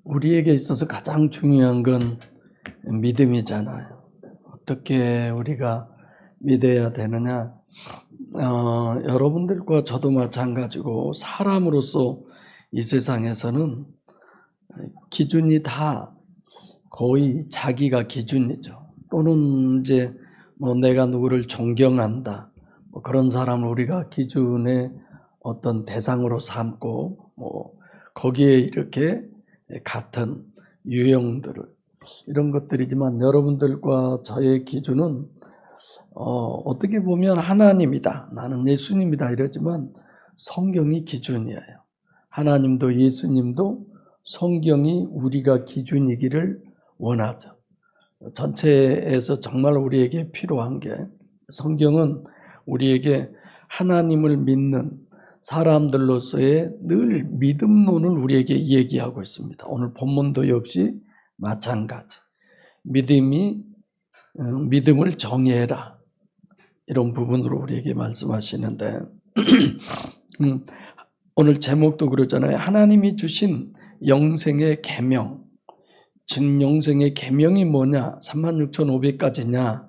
우리에게 있어서 가장 중요한 건 믿음이잖아요. 어떻게 우리가 믿어야 되느냐? 여러분들과 저도 마찬가지고 사람으로서 이 세상에서는 기준이 다 거의 자기가 기준이죠. 또는 이제 내가 누구를 존경한다, 그런 사람을 우리가 기준의 어떤 대상으로 삼고 거기에 이렇게 같은 유형들을 이런 것들이지만 여러분들과 저의 기준은 어떻게 보면 하나님이다, 나는 예수님이다 이러지만 성경이 기준이에요. 하나님도 예수님도 성경이 우리가 기준이기를 원하죠. 전체에서 정말 우리에게 필요한 게 성경은 우리에게 하나님을 믿는 사람들로서의 늘 믿음론을 우리에게 얘기하고 있습니다. 오늘 본문도 역시 마찬가지. 믿음을 정해라. 이런 부분으로 우리에게 말씀하시는데 오늘 제목도 그러잖아요. 하나님이 주신 영생의 계명. 즉 영생의 계명이 뭐냐? 36,500가지냐?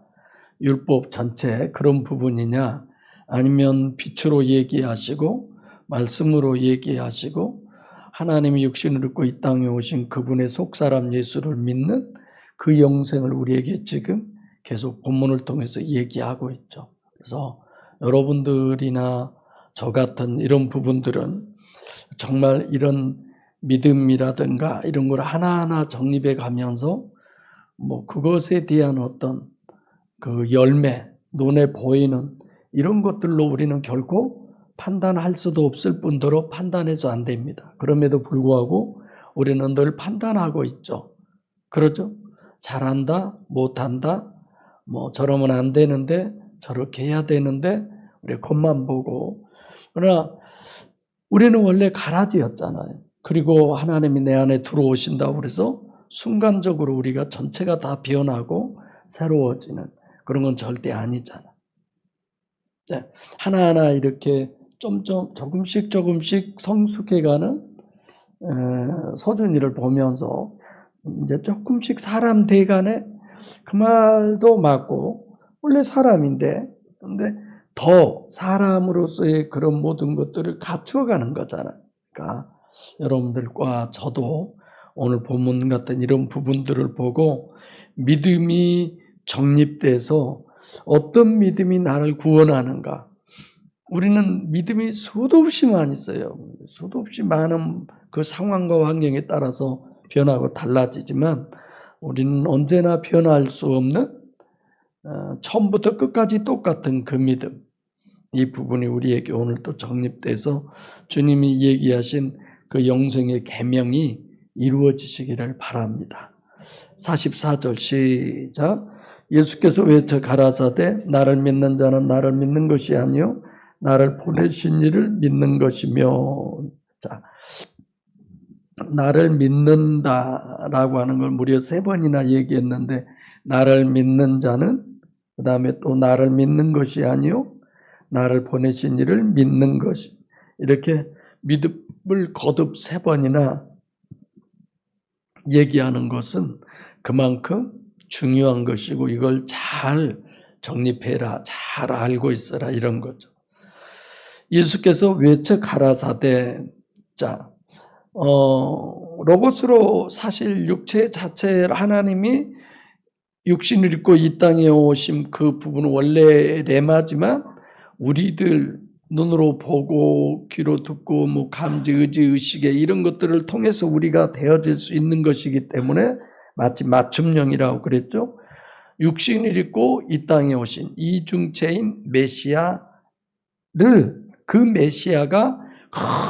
율법 전체 그런 부분이냐? 아니면 빛으로 얘기하시고 말씀으로 얘기하시고 하나님이 육신을 입고 이 땅에 오신 그분의 속사람 예수를 믿는 그 영생을 우리에게 지금 계속 본문을 통해서 얘기하고 있죠. 그래서 여러분들이나 저 같은 이런 부분들은 정말 이런 믿음이라든가 이런 걸 하나하나 정립해 가면서 그것에 대한 어떤 그 열매, 눈에 보이는 이런 것들로 우리는 결코 판단할 수도 없을 뿐더러 판단해서 안 됩니다. 그럼에도 불구하고 우리는 늘 판단하고 있죠. 그렇죠? 잘한다, 못한다, 저러면 안 되는데, 저렇게 해야 되는데, 우리 겉만 보고. 그러나 우리는 원래 가라지였잖아요. 그리고 하나님이 내 안에 들어오신다고 그래서 순간적으로 우리가 전체가 다 변하고 새로워지는 그런 건 절대 아니잖아. 네, 하나하나 이렇게 조금씩 성숙해가는 서준이를 보면서 이제 조금씩 사람 돼가네. 그 말도 맞고 원래 사람인데 근데 더 사람으로서의 그런 모든 것들을 갖추어가는 거잖아요. 그러니까 여러분들과 저도 오늘 본문 같은 이런 부분들을 보고 믿음이 정립돼서 어떤 믿음이 나를 구원하는가. 우리는 믿음이 수도 없이 많이 있어요. 수도 없이 많은 그 상황과 환경에 따라서 변하고 달라지지만 우리는 언제나 변할 수 없는 처음부터 끝까지 똑같은 그 믿음. 이 부분이 우리에게 오늘 또 정립돼서 주님이 얘기하신 그 영생의 계명이 이루어지시기를 바랍니다. 44절 시작. 예수께서 외쳐 가라사대 나를 믿는 자는 나를 믿는 것이 아니요 나를 보내신 이를 믿는 것이며. 자, 나를 믿는다라고 하는 걸 무려 3번이나 얘기했는데 나를 믿는 자는 그 다음에 또 나를 믿는 것이 아니요 나를 보내신 이를 믿는 것이, 이렇게 믿음을 거듭 3번이나 얘기하는 것은 그만큼 중요한 것이고 이걸 잘 정립해라, 잘 알고 있어라 이런 거죠. 예수께서 외쳐 가라사대. 자, 로고스로 사실 육체 자체를 하나님이 육신을 입고 이 땅에 오신 그 부분은 원래 레마지만 우리들 눈으로 보고 귀로 듣고 감지, 의지, 의식에 이런 것들을 통해서 우리가 되어질 수 있는 것이기 때문에 마치 맞춤형이라고 그랬죠. 육신을 입고 이 땅에 오신 이중체인 메시아를 그 메시아가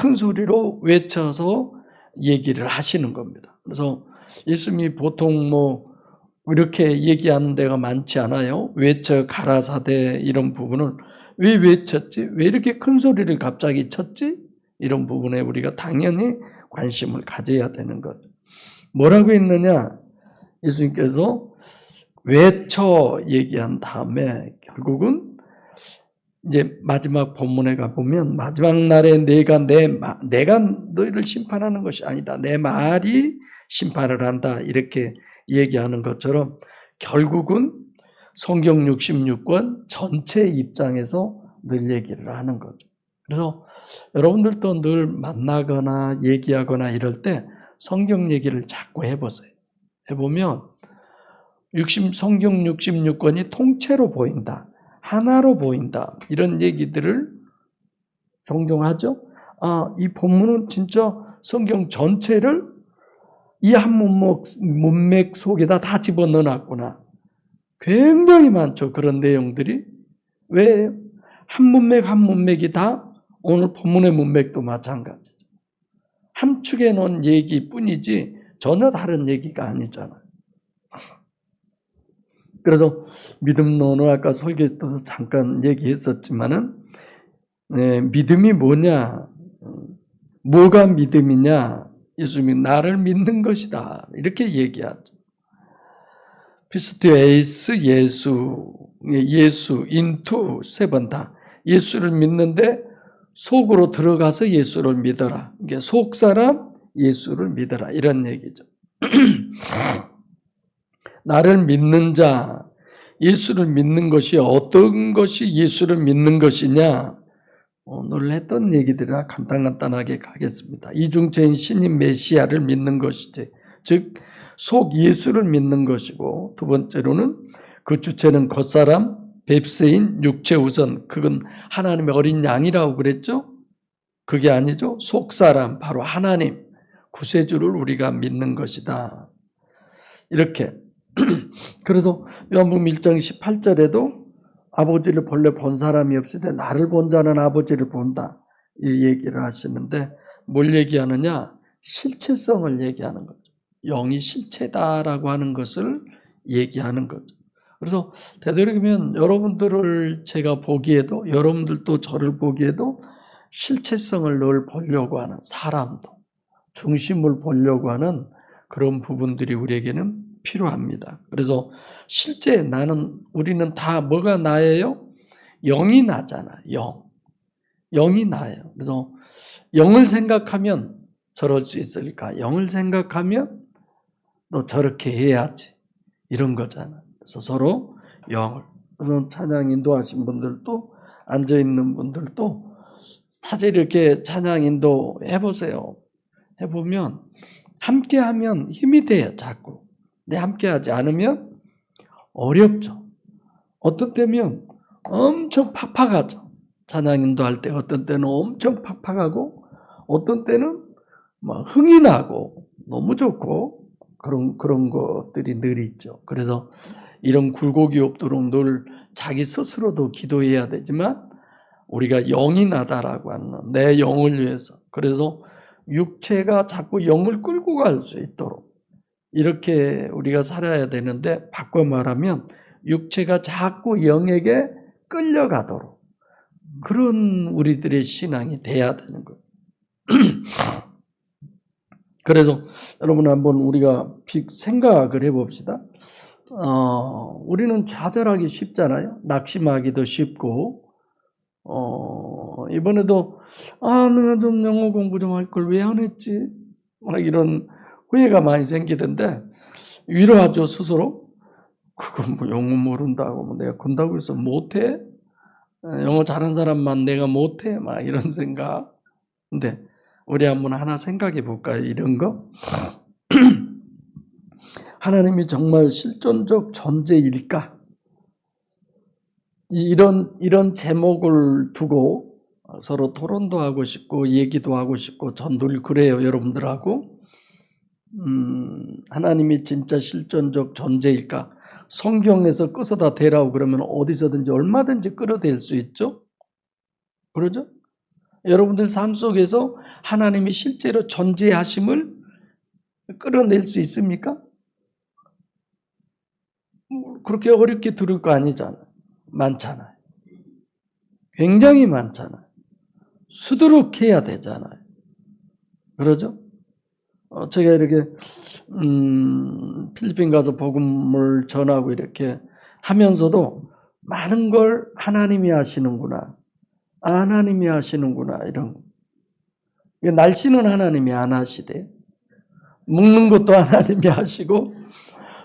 큰 소리로 외쳐서 얘기를 하시는 겁니다. 그래서 예수님이 보통 이렇게 얘기하는 데가 많지 않아요. 외쳐 가라사대 이런 부분을 왜 외쳤지? 왜 이렇게 큰 소리를 갑자기 쳤지? 이런 부분에 우리가 당연히 관심을 가져야 되는 거죠. 뭐라고 했느냐? 예수님께서 외쳐 얘기한 다음에 결국은 이제 마지막 본문에 가보면 마지막 날에 내가 너희를 심판하는 것이 아니다. 내 말이 심판을 한다. 이렇게 얘기하는 것처럼 결국은 성경 66권 전체 입장에서 늘 얘기를 하는 거죠. 그래서 여러분들도 늘 만나거나 얘기하거나 이럴 때 성경 얘기를 자꾸 해보세요. 해보면 성경 66권이 통째로 보인다. 하나로 보인다. 이런 얘기들을 종종 하죠. 이 본문은 진짜 성경 전체를 이 한 문맥 속에다 다 집어넣어놨구나. 굉장히 많죠. 그런 내용들이. 왜? 한 문맥이 다 오늘 본문의 문맥도 마찬가지죠. 함축해 놓은 얘기뿐이지 전혀 다른 얘기가 아니잖아요. 그래서 믿음론을 아까 설교 때도 잠깐 얘기했었지만은 믿음이 뭐냐? 뭐가 믿음이냐? 예수님이 나를 믿는 것이다. 이렇게 얘기하죠. 피스티에이스 예수 인투 세 번 다 예수를 믿는데 속으로 들어가서 예수를 믿어라. 이게 속 사람 예수를 믿어라 이런 얘기죠. 나를 믿는 자, 예수를 믿는 것이 어떤 것이 예수를 믿는 것이냐? 오늘 했던 얘기들이라 간단하게 가겠습니다. 이중체인 신인 메시아를 믿는 것이지, 즉 속 예수를 믿는 것이고, 두 번째로는 그 주체는 겉사람, 뱁새인 육체 우선, 그건 하나님의 어린 양이라고 그랬죠? 그게 아니죠. 속사람, 바로 하나님, 구세주를 우리가 믿는 것이다. 이렇게. 그래서 요한복음 1장 18절에도 아버지를 본래 본 사람이 없을 때 나를 본 자는 아버지를 본다. 이 얘기를 하시는데 뭘 얘기하느냐? 실체성을 얘기하는 거죠. 영이 실체다라고 하는 것을 얘기하는 거죠. 그래서 되도록이면 여러분들을 제가 보기에도 여러분들도 저를 보기에도 실체성을 늘 보려고 하는 사람도 중심을 보려고 하는 그런 부분들이 우리에게는 필요합니다. 그래서 실제 우리는 다 뭐가 나예요? 영이 나잖아. 영이 나예요. 그래서 영을 생각하면 저럴 수 있을까? 영을 생각하면 너 저렇게 해야지. 이런 거잖아. 그래서 서로 영을. 그런 찬양 인도하신 분들도 앉아있는 분들도 사실 이렇게 찬양 인도 해보세요. 해보면 함께하면 힘이 돼요. 자꾸. 근데 함께하지 않으면 어렵죠. 어떤 때면 엄청 팍팍하죠. 찬양 인도할 때 어떤 때는 엄청 팍팍하고 어떤 때는 막 흥이 나고 너무 좋고 그런 것들이 늘 있죠. 그래서 이런 굴곡이 없도록 늘 자기 스스로도 기도해야 되지만 우리가 영이 나다라고 하는 내 영을 위해서 그래서 육체가 자꾸 영을 끌고 갈 수 있도록 이렇게 우리가 살아야 되는데 바꿔 말하면 육체가 자꾸 영에게 끌려가도록 그런 우리들의 신앙이 돼야 되는 거예요. 그래서 여러분 한번 우리가 생각을 해봅시다. 우리는 좌절하기 쉽잖아요. 낙심하기도 쉽고 이번에도 내가 좀 영어 공부 좀 할 걸 왜 안 했지? 막 이런 후회가 많이 생기던데 위로하죠 스스로. 그건 뭐 영어 모른다고 뭐 내가 건다고 해서 못해? 영어 잘하는 사람만 내가 못해? 막 이런 생각. 근데 우리 한번 하나 생각해 볼까요? 이런 거. 하나님이 정말 실존적 존재일까? 이런 제목을 두고 서로 토론도 하고 싶고 얘기도 하고 싶고 전 늘 그래요 여러분들하고. 하나님이 진짜 실존적 존재일까? 성경에서 끌어다 대라고 그러면 어디서든지 얼마든지 끌어댈 수 있죠? 그러죠? 여러분들 삶 속에서 하나님이 실제로 존재하심을 끌어낼 수 있습니까? 그렇게 어렵게 들을 거 아니잖아요. 많잖아요. 굉장히 많잖아요. 수두룩해야 되잖아요. 그러죠? 제가 이렇게 필리핀 가서 복음을 전하고 이렇게 하면서도 많은 걸 하나님이 하시는구나. 하나님이 하시는구나. 이런 거. 날씨는 하나님이 안 하시대. 먹는 것도 하나님이 하시고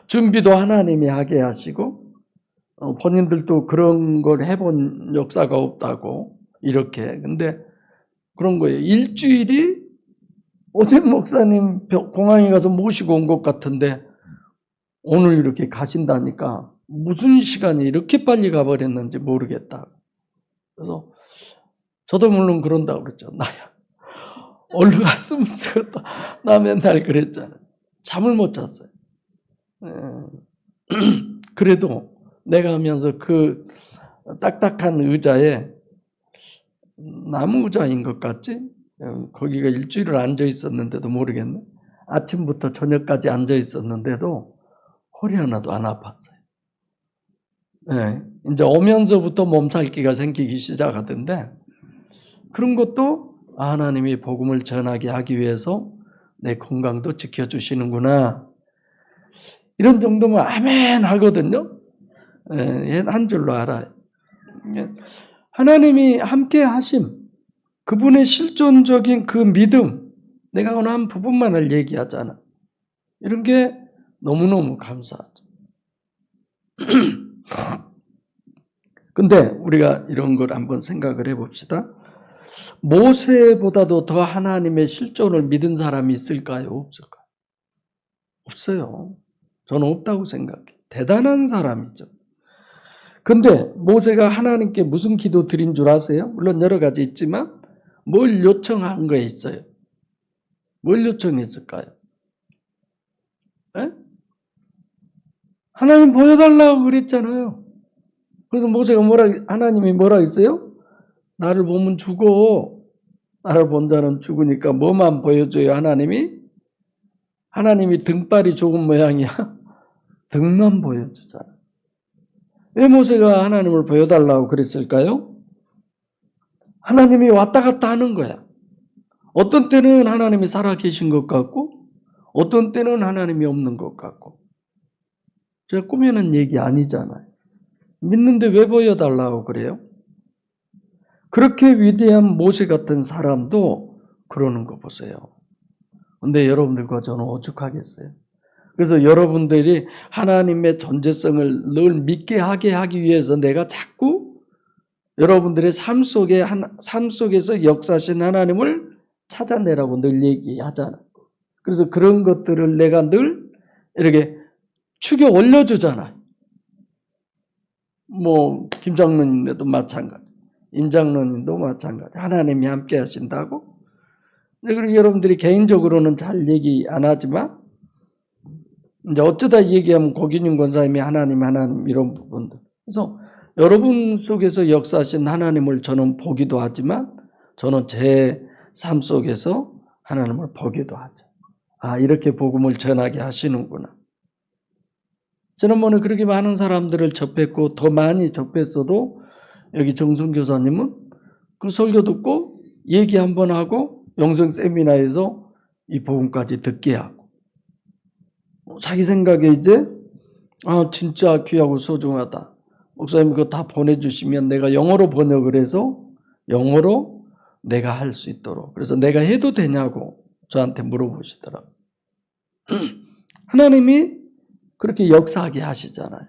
준비도 하나님이 하게 하시고 본인들도 그런 걸 해본 역사가 없다고 이렇게. 근데 그런 거예요. 일주일이 어제 목사님 공항에 가서 모시고 온 것 같은데 오늘 이렇게 가신다니까 무슨 시간이 이렇게 빨리 가버렸는지 모르겠다. 그래서 저도 물론 그런다고 그랬죠. 나야 얼른 갔으면 쓰겠다. 나 맨날 그랬잖아. 잠을 못 잤어요. 그래도 내가 하면서 그 딱딱한 의자에 나무 의자인 것 같지? 거기가 일주일을 앉아 있었는데도 모르겠네. 아침부터 저녁까지 앉아 있었는데도 허리 하나도 안 아팠어요. 네, 이제 오면서부터 몸살기가 생기기 시작하던데 그런 것도 하나님이 복음을 전하게 하기 위해서 내 건강도 지켜주시는구나. 이런 정도면 아멘 하거든요. 한 줄로 알아요. 하나님이 함께 하심, 그분의 실존적인 그 믿음, 내가 오늘 한 부분만을 얘기하잖아. 이런 게 너무너무 감사하죠. 근데 우리가 이런 걸 한번 생각을 해봅시다. 모세보다도 더 하나님의 실존을 믿은 사람이 있을까요? 없을까요? 없어요. 저는 없다고 생각해요. 대단한 사람이죠. 근데 모세가 하나님께 무슨 기도 드린 줄 아세요? 물론 여러 가지 있지만 뭘 요청한 거에 있어요? 뭘 요청했을까요? 에? 하나님 보여달라고 그랬잖아요. 그래서 모세가 하나님이 뭐라 했어요? 나를 보면 죽어. 나를 본다는 죽으니까 뭐만 보여줘요, 하나님이? 하나님이 등발이 좋은 모양이야? 등만 보여주잖아. 왜 모세가 하나님을 보여달라고 그랬을까요? 하나님이 왔다 갔다 하는 거야. 어떤 때는 하나님이 살아계신 것 같고 어떤 때는 하나님이 없는 것 같고. 제가 꾸미는 얘기 아니잖아요. 믿는데 왜 보여달라고 그래요? 그렇게 위대한 모세 같은 사람도 그러는 거 보세요. 근데 여러분들과 저는 오죽하겠어요. 그래서 여러분들이 하나님의 존재성을 늘 믿게 하게 하기 위해서 내가 자꾸 여러분들의 삶 속에서 역사하신 하나님을 찾아내라고 늘 얘기하잖아. 그래서 그런 것들을 내가 늘 이렇게 축에 올려주잖아. 김 장로님도 마찬가지, 임 장로님도 마찬가지. 하나님이 함께 하신다고. 그리고 여러분들이 개인적으로는 잘 얘기 안 하지만 이제 어쩌다 얘기하면 고기님 권사님이 하나님 이런 부분들. 그래서 여러분 속에서 역사하신 하나님을 저는 보기도 하지만 저는 제 삶 속에서 하나님을 보기도 하죠. 이렇게 복음을 전하게 하시는구나. 저는 그렇게 많은 사람들을 접했고 더 많이 접했어도 여기 정순 교사님은 그 설교 듣고 얘기 한번 하고 영성 세미나에서 이 복음까지 듣게 하고 자기 생각에 이제 진짜 귀하고 소중하다. 목사님 그거 다 보내주시면 내가 영어로 번역을 해서 영어로 내가 할 수 있도록. 그래서 내가 해도 되냐고 저한테 물어보시더라고요. 하나님이 그렇게 역사하게 하시잖아요.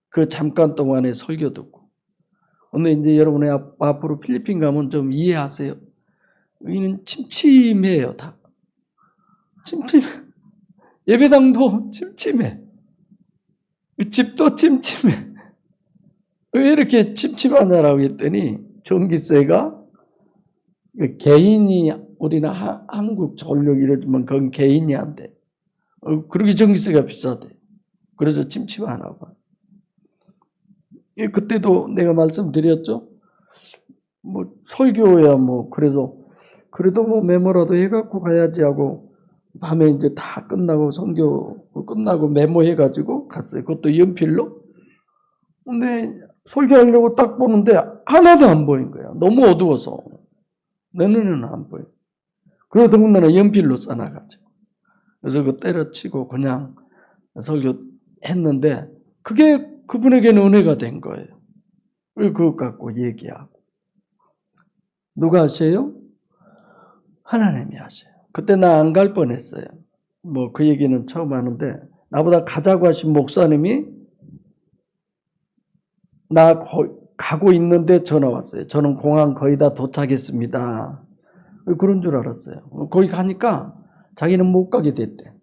그 잠깐 동안에 설교 듣고. 근데 이제 여러분이 앞으로 필리핀 가면 좀 이해하세요. 여기는 침침해요, 다. 침침해. 예배당도 침침해. 집도 침침해. 왜 이렇게 침침하냐라고 했더니 전기세가 개인이 우리는 한국 전력 이러지만 그건 개인이 안 돼. 그렇게 전기세가 비싸대. 그래서 침침하나 봐. 그때도 내가 말씀드렸죠. 설교야 그래도 메모라도 해갖고 가야지 하고 밤에 이제 다 끝나고 설교 끝나고 메모해가지고 갔어요. 그것도 연필로. 근데 설교하려고 딱 보는데 하나도 안 보인 거야. 너무 어두워서. 내 눈에는 안 보여. 그러다 보면 연필로 써놔가지고. 그래서 그 때려치고 그냥 설교했는데 그게 그분에게는 은혜가 된 거예요. 그것 갖고 얘기하고. 누가 하세요? 하나님이 하세요. 그때 나 안 갈 뻔했어요. 뭐 그 얘기는 처음 하는데 나보다 가자고 하신 목사님이 나 가고 있는데 전화 왔어요. 저는 공항 거의 다 도착했습니다. 그런 줄 알았어요. 거기 가니까 자기는 못 가게 됐대.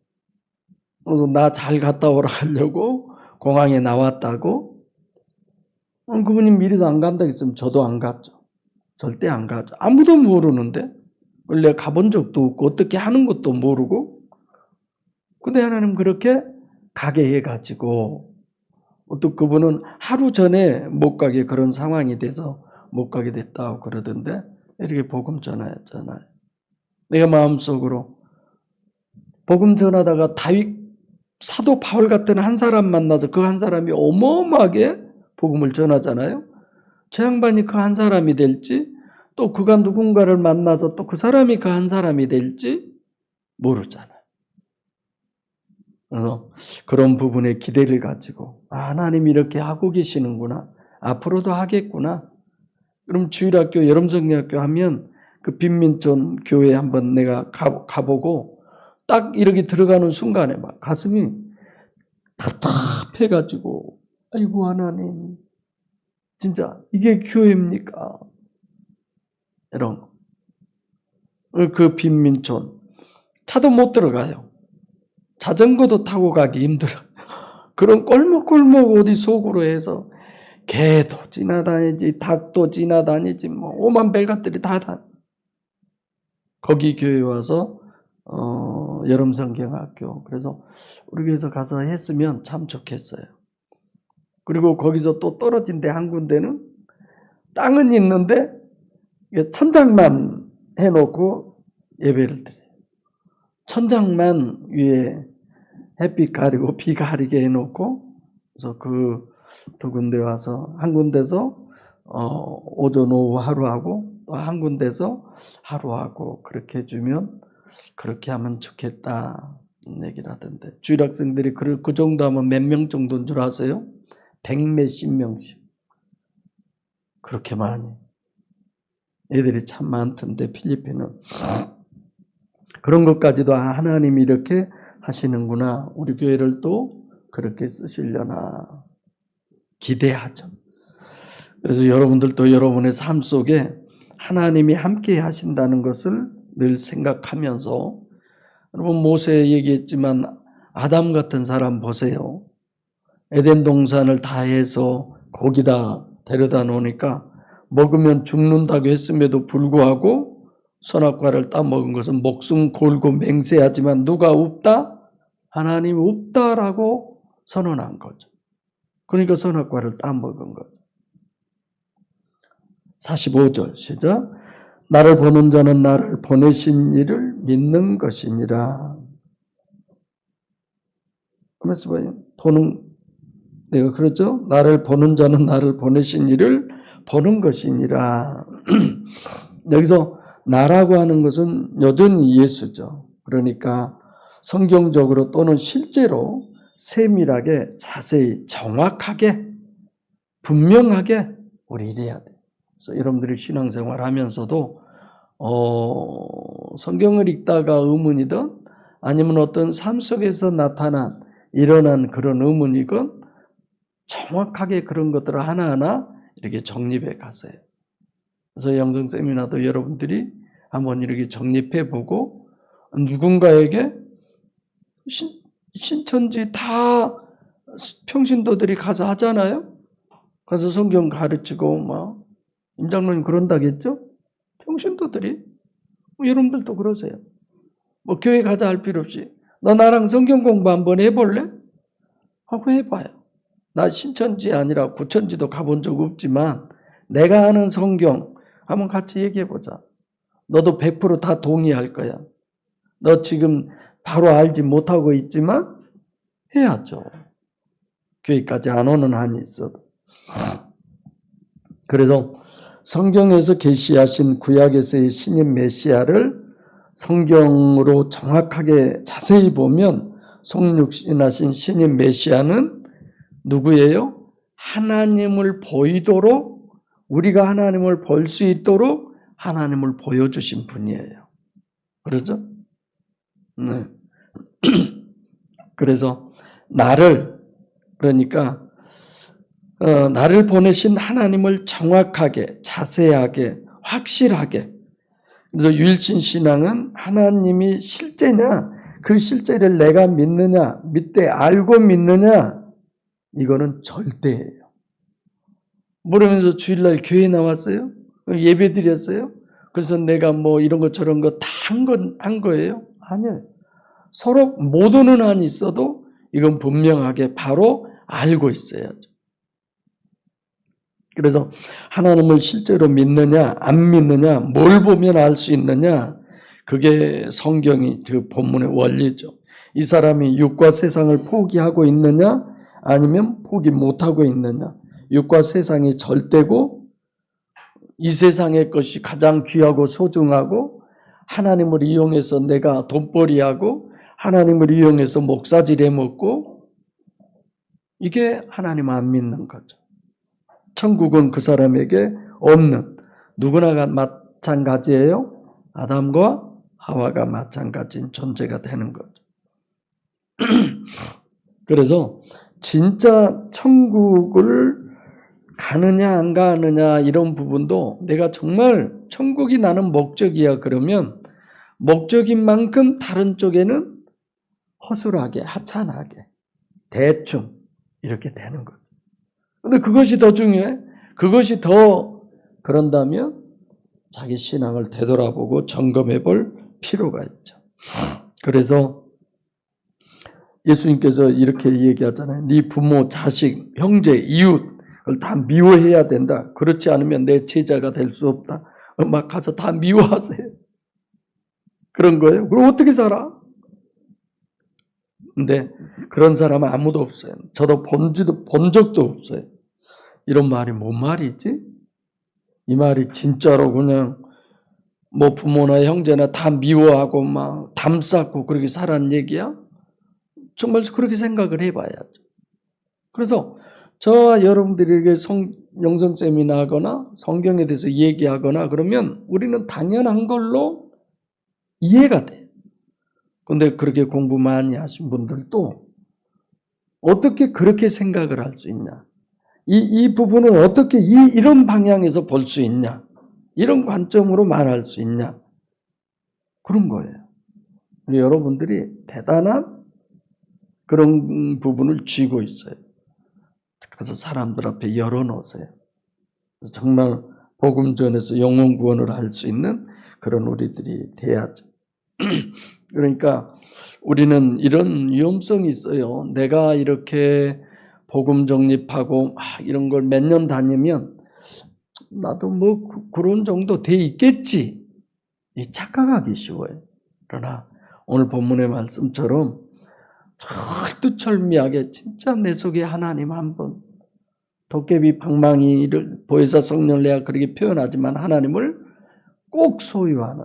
그래서 나 잘 갔다 오라 하려고 공항에 나왔다고. 그분이 미리도 안 간다 했으면 저도 안 갔죠. 절대 안 가죠. 아무도 모르는데 원래 가본 적도 없고 어떻게 하는 것도 모르고. 근데 하나님 그렇게 가게 해가지고 또 그분은 하루 전에 못 가게 그런 상황이 돼서 못 가게 됐다고 그러던데 이렇게 복음 전하였잖아요. 내가 마음속으로 복음 전하다가 다윗 사도 바울 같은 한 사람 만나서 그 한 사람이 어마어마하게 복음을 전하잖아요. 저 양반이 그 한 사람이 될지 또 그가 누군가를 만나서 또 그 사람이 그 한 사람이 될지 모르잖아요. 그래서 그런 부분에 기대를 가지고 하나님이 이렇게 하고 계시는구나. 앞으로도 하겠구나. 그럼 주일학교, 여름정리학교 하면 그 빈민촌 교회 한번 내가 가보고 딱 이렇게 들어가는 순간에 막 가슴이 답답해가지고 아이고 하나님 진짜 이게 교회입니까? 이런 그 빈민촌 차도 못 들어가요. 자전거도 타고 가기 힘들어. 그런 꼴목꼴목 어디 속으로 해서 개도 지나다니지 닭도 지나다니지 뭐 오만 별것들이 다 거기 교회 와서 여름성경학교 그래서 우리 교회에서 가서 했으면 참 좋겠어요. 그리고 거기서 또 떨어진 데 한 군데는 땅은 있는데 천장만 해놓고 예배를 드려요. 천장만 위에 햇빛 가리고 비 가리게 해놓고 그래서 그 두 군데 와서 한 군데서 오전 오후 하루 하고 또 한 군데서 하루 하고 그렇게 해주면 그렇게 하면 좋겠다 얘기를 하던데 주일학생들이 그 정도 하면 몇 명 정도인 줄 아세요? 100몇십 명씩 그렇게 많이 애들이 참 많던데 필리핀은 그런 것까지도 하나님이 이렇게 하시는구나. 우리 교회를 또 그렇게 쓰시려나 기대하죠. 그래서 여러분들도 여러분의 삶 속에 하나님이 함께 하신다는 것을 늘 생각하면서 여러분 모세 얘기했지만 아담 같은 사람 보세요. 에덴 동산을 다 해서 거기다 데려다 놓으니까 먹으면 죽는다고 했음에도 불구하고 선악과를 따먹은 것은 목숨 걸고 맹세하지만 누가 없다? 하나님 없다라고 선언한 거죠. 그러니까 선악과를 따먹은 거죠. 45절 시작. 나를 보는 자는 나를 보내신 이를 믿는 것이니라. 하면서 봐요. 내가 그러죠? 나를 보는 자는 나를 보내신 이를 보는 것이니라. 여기서 나라고 하는 것은 여전히 예수죠. 그러니까 성경적으로 또는 실제로 세밀하게 자세히 정확하게 분명하게 우리 이래야 돼요. 그래서 여러분들이 신앙생활 하면서도 성경을 읽다가 의문이든 아니면 어떤 삶 속에서 일어난 그런 의문이건 정확하게 그런 것들을 하나하나 이렇게 정립해 가세요. 그래서 영성 세미나도 여러분들이 한번 이렇게 정립해 보고 누군가에게 신천지 다 평신도들이 가서 하잖아요. 가서 성경 가르치고 막 임장로님 그런다겠죠? 평신도들이 여러분들도 그러세요. 뭐 교회 가자 할 필요 없이 너 나랑 성경 공부 한번 해볼래? 하고 해봐요. 나 신천지 아니라 구천지도 가본 적 없지만 내가 아는 성경 한번 같이 얘기해보자. 너도 100% 동의할 거야. 너 지금 바로 알지 못하고 있지만 해야죠. 교회까지 안 오는 한이 있어도. 그래서 성경에서 계시하신 구약에서의 신인 메시아를 성경으로 정확하게 자세히 보면 성육신하신 신인 메시아는 누구예요? 하나님을 보이도록 우리가 하나님을 볼 수 있도록 하나님을 보여주신 분이에요. 그렇죠? 네. 그래서 그러니까 나를 보내신 하나님을 정확하게, 자세하게, 확실하게. 그래서 유일신 신앙은 하나님이 실제냐, 그 실제를 내가 믿느냐, 믿되 알고 믿느냐, 이거는 절대예요. 모르면서 주일날 교회 나왔어요? 예배 드렸어요? 그래서 내가 뭐 이런 거 저런 거 다 한 거예요? 아니에요. 서로 못 오는 한이 있어도 이건 분명하게 바로 알고 있어야죠. 그래서 하나님을 실제로 믿느냐 안 믿느냐 뭘 보면 알 수 있느냐, 그게 성경이 그 본문의 원리죠. 이 사람이 육과 세상을 포기하고 있느냐 아니면 포기 못하고 있느냐. 육과 세상이 절대고 이 세상의 것이 가장 귀하고 소중하고 하나님을 이용해서 내가 돈벌이하고 하나님을 이용해서 목사질 해먹고, 이게 하나님 안 믿는 거죠. 천국은 그 사람에게 없는, 누구나가 마찬가지예요. 아담과 하와가 마찬가지인 존재가 되는 거죠. 그래서 진짜 천국을 가느냐 안 가느냐 이런 부분도 내가 정말 천국이 나는 목적이야 그러면 목적인 만큼 다른 쪽에는 허술하게, 하찮하게, 대충 이렇게 되는 거죠. 근데 그것이 더 중요해. 그것이 더 그런다면 자기 신앙을 되돌아보고 점검해 볼 필요가 있죠. 그래서 예수님께서 이렇게 얘기하잖아요. 네 부모, 자식, 형제, 이웃 그걸 다 미워해야 된다. 그렇지 않으면 내 제자가 될 수 없다. 막 가서 다 미워하세요. 그런 거예요. 그럼 어떻게 살아? 근데 그런 사람은 아무도 없어요. 저도 본 적도 없어요. 이런 말이 뭔 말이지? 이 말이 진짜로 그냥 뭐 부모나 형제나 다 미워하고 막 담쌓고 그렇게 살았는 얘기야? 정말 그렇게 생각을 해봐야죠. 그래서 저와 여러분들에게 영성 세미나 하거나 성경에 대해서 얘기하거나 그러면 우리는 당연한 걸로 이해가 돼요. 근데 그렇게 공부 많이 하신 분들도 어떻게 그렇게 생각을 할 수 있냐? 이 부분을 어떻게 이런 방향에서 볼 수 있냐? 이런 관점으로 말할 수 있냐? 그런 거예요. 여러분들이 대단한 그런 부분을 쥐고 있어요. 그래서 사람들 앞에 열어놓으세요. 정말 복음 전에서 영혼 구원을 할 수 있는 그런 우리들이 돼야죠. 그러니까 우리는 이런 위험성이 있어요. 내가 이렇게 복음 정립하고 이런 걸 몇 년 다니면 나도 뭐 그런 정도 돼 있겠지. 착각하기 쉬워요. 그러나 오늘 본문의 말씀처럼 철두철미하게 진짜 내 속에 하나님 한 분, 도깨비 방망이를 보혜사 성령을 내가 그렇게 표현하지만 하나님을 꼭 소유하는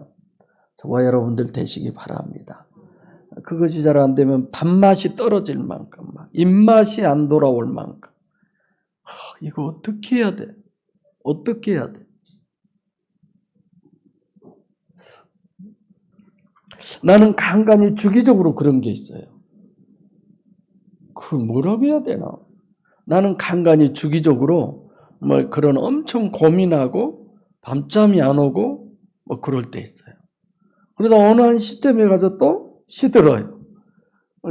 저와 여러분들 되시기 바랍니다. 그것이 잘 안 되면 밥맛이 떨어질 만큼, 입맛이 안 돌아올 만큼 이거 어떻게 해야 돼? 어떻게 해야 돼? 나는 간간히 주기적으로 그런 게 있어요. 그 뭐라고 해야 되나? 나는 간간히 주기적으로 뭐 그런 엄청 고민하고 밤잠이 안 오고 뭐 그럴 때 있어요. 그러다 어느 한 시점에 가서 또 시들어요.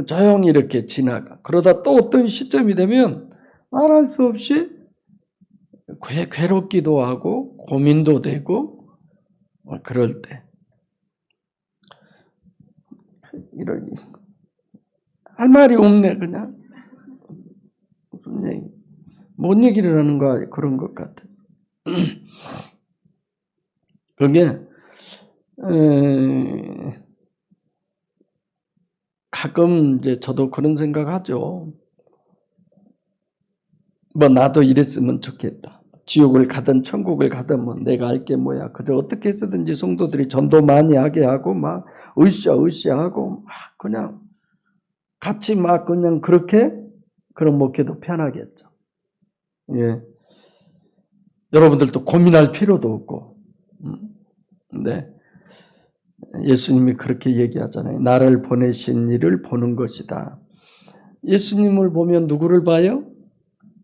조용히 이렇게 지나가. 그러다 또 어떤 시점이 되면 말할 수 없이 괴롭기도 하고 고민도 되고 뭐 그럴 때 이런 할 말이 없네 그냥. 무슨 얘기? 뭔 얘기를 하는 거야 그런 것 같아. 그게 가끔 이제 저도 그런 생각하죠. 뭐 나도 이랬으면 좋겠다. 지옥을 가든 천국을 가든 뭐 내가 알 게 뭐야. 그저 어떻게 해서든지 성도들이 전도 많이 하게 하고 막 으쌰으쌰하고 막 그냥 같이 막 그냥 그렇게 그런 목회도 편하겠죠. 예. 여러분들도 고민할 필요도 없고. 네. 예수님이 그렇게 얘기하잖아요. 나를 보내신 이를 보는 것이다. 예수님을 보면 누구를 봐요?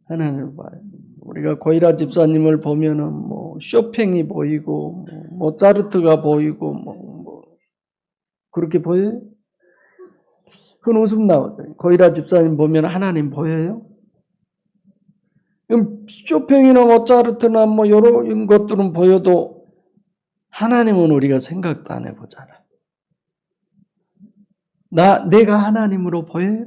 하나님을 봐요. 우리가 고이라 집사님을 보면은 뭐 쇼팽이 보이고 모차르트가 보이고 뭐 그렇게 보여요? 그건 웃음 나오죠. 고이라 집사님 보면 하나님 보여요? 그럼 쇼팽이나 모차르트나 뭐 이런 것들은 보여도 하나님은 우리가 생각도 안 해보잖아. 내가 하나님으로 보여요?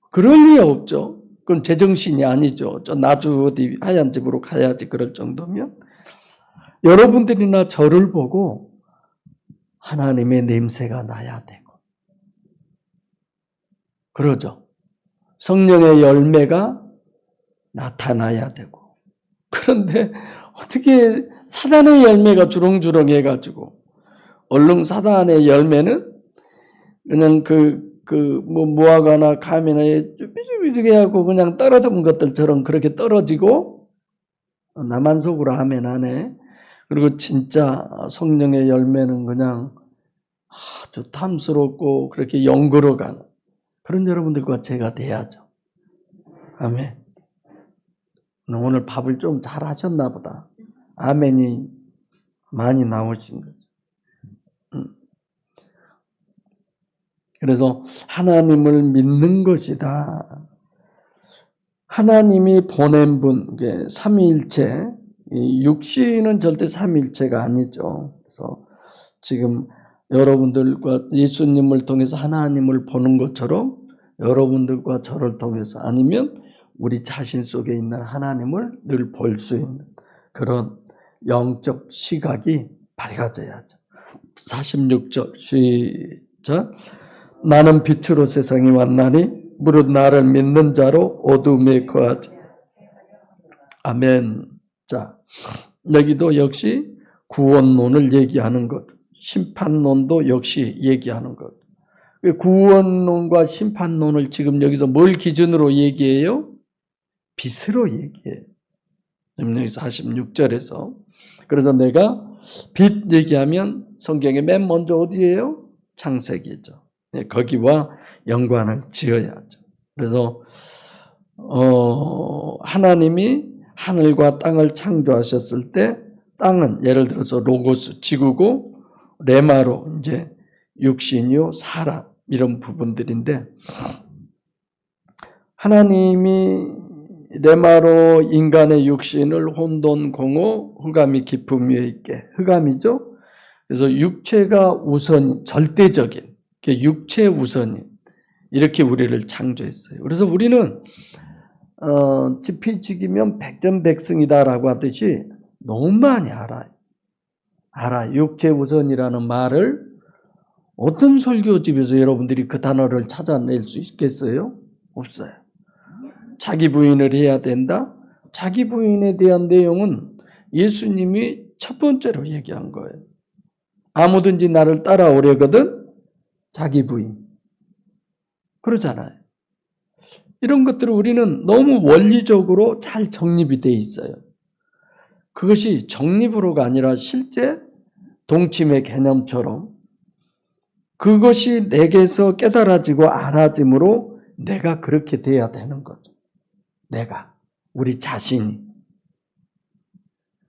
그럴 리 없죠. 그건 제정신이 아니죠. 저 나주 어디 하얀 집으로 가야지 그럴 정도면. 여러분들이나 저를 보고 하나님의 냄새가 나야 되고. 그러죠. 성령의 열매가 나타나야 되고. 그런데 어떻게 사단의 열매가 주렁주렁 해가지고 얼른 사단의 열매는 그냥 뭐 무화과나 감이나 삐죽삐죽해 하고 그냥 떨어진 것들처럼 그렇게 떨어지고 나만 속으로 하면 안 해. 그리고 진짜 성령의 열매는 그냥 아주 탐스럽고 그렇게 연구로 가는 그런 여러분들과 제가 돼야죠. 아멘. 오늘 밥을 좀 잘 하셨나 보다. 아멘이 많이 나오신 거죠. 그래서 하나님을 믿는 것이다. 하나님이 보낸 분, 삼위일체, 육신은 절대 삼위일체가 아니죠. 그래서 지금 여러분들과 예수님을 통해서 하나님을 보는 것처럼 여러분들과 저를 통해서 아니면 우리 자신 속에 있는 하나님을 늘 볼 수 있는 그런 영적 시각이 밝아져야죠. 46절 시작. 나는 빛으로 세상에 왔나니 무릇 나를 믿는 자로 어둠에 거하지. 아멘. 자, 여기도 역시 구원론을 얘기하는 것, 심판론도 역시 얘기하는 것. 구원론과 심판론을 지금 여기서 뭘 기준으로 얘기해요? 빛으로 얘기해요. 여기 46절에서. 그래서 내가 빛 얘기하면 성경에 맨 먼저 어디예요? 창세기죠. 거기와 연관을 지어야죠. 그래서 하나님이 하늘과 땅을 창조하셨을 때 땅은 예를 들어서 로고스, 지구고 레마로 이제 육신이요, 사람 이런 부분들인데 하나님이 레마로 인간의 육신을 혼돈, 공허, 흑암이 깊음 위에 있게 흑암이죠. 그래서 육체가 우선인 절대적인 육체 우선인 이렇게 우리를 창조했어요. 그래서 우리는 지피지기면 백전백승이다라고 하듯이 너무 많이 알아요. 육체 우선이라는 말을 어떤 설교집에서 여러분들이 그 단어를 찾아낼 수 있겠어요? 없어요. 자기 부인을 해야 된다? 자기 부인에 대한 내용은 예수님이 첫 번째로 얘기한 거예요. 아무든지 나를 따라오려거든 자기 부인. 그러잖아요. 이런 것들을 우리는 너무 원리적으로 잘 정립이 돼 있어요. 그것이 정립으로가 아니라 실제 동침의 개념처럼 그것이 내게서 깨달아지고 알아짐으로 내가 그렇게 돼야 되는 거죠. 내가, 우리 자신이.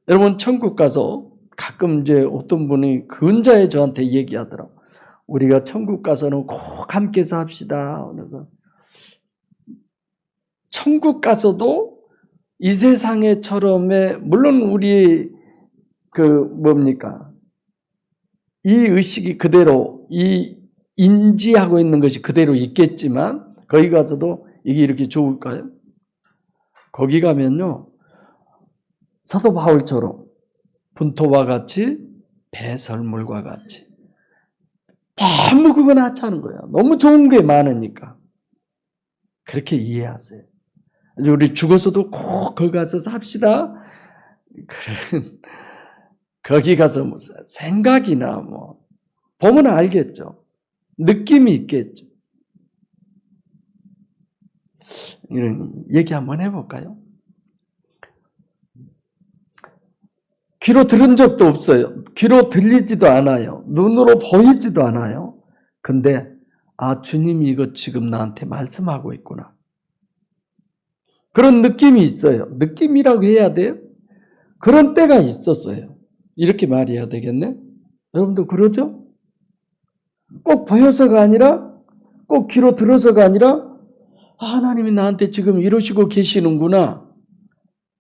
여러분 천국 가서 가끔 이제 어떤 분이 근자에 저한테 얘기하더라고요. 우리가 천국 가서는 꼭 함께 삽시다. 그래서 천국 가서도 이 세상에처럼의 물론 우리 이 의식이 그대로 이 인지하고 있는 것이 그대로 있겠지만 거기 가서도 이게 이렇게 좋을까요? 거기 가면요 사도 바울처럼 분토와 같이 배설물과 같이 너무 그건 하찮은 거야. 너무 좋은 게 많으니까. 그렇게 이해하세요. 우리 죽어서도 꼭 거기 가서 삽시다. 거기 가서 뭐 생각이나 뭐 보면 알겠죠. 느낌이 있겠죠. 이런 얘기 한번 해볼까요? 귀로 들은 적도 없어요. 귀로 들리지도 않아요. 눈으로 보이지도 않아요. 근데 주님이 이거 지금 나한테 말씀하고 있구나. 그런 느낌이 있어요. 느낌이라고 해야 돼요? 그런 때가 있었어요. 이렇게 말해야 되겠네? 여러분도 그러죠? 꼭 보여서가 아니라, 꼭 귀로 들어서가 아니라, 하나님이 나한테 지금 이러시고 계시는구나.